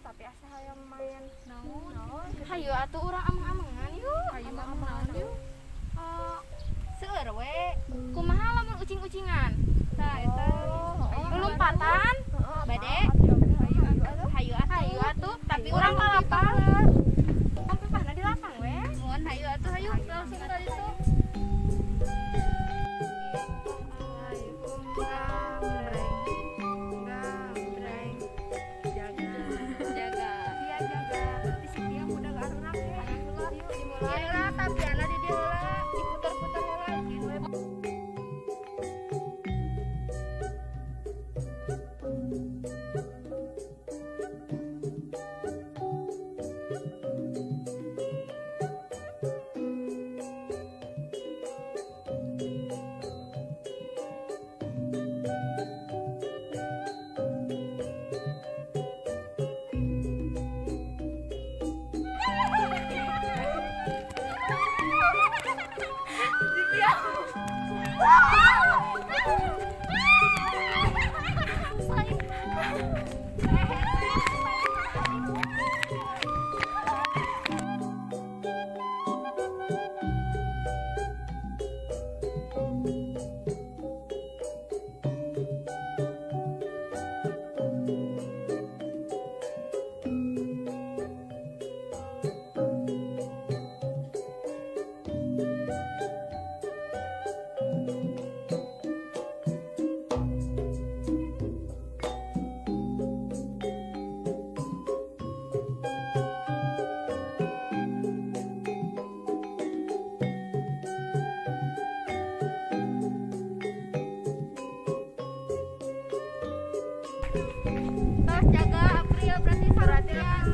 tapi asa hayang main Naon? hayu atuh urang ameng-amengan yuk Hayu ameng-amengan yuk. seueur we kumaha lamun ucing-ucingan Tah eta. lompatan bade hayu atuh tapi urang lapang sampai pahna di lapang we Mohon hayu atuh hayu langsung ka ditu. Jaga. iya jaga berarti si dia muda gak arunak ya yuk dimulai Iya lah tapi ana di dieu heula diputer-puter heula gitu. tos jaga April berarti perhatian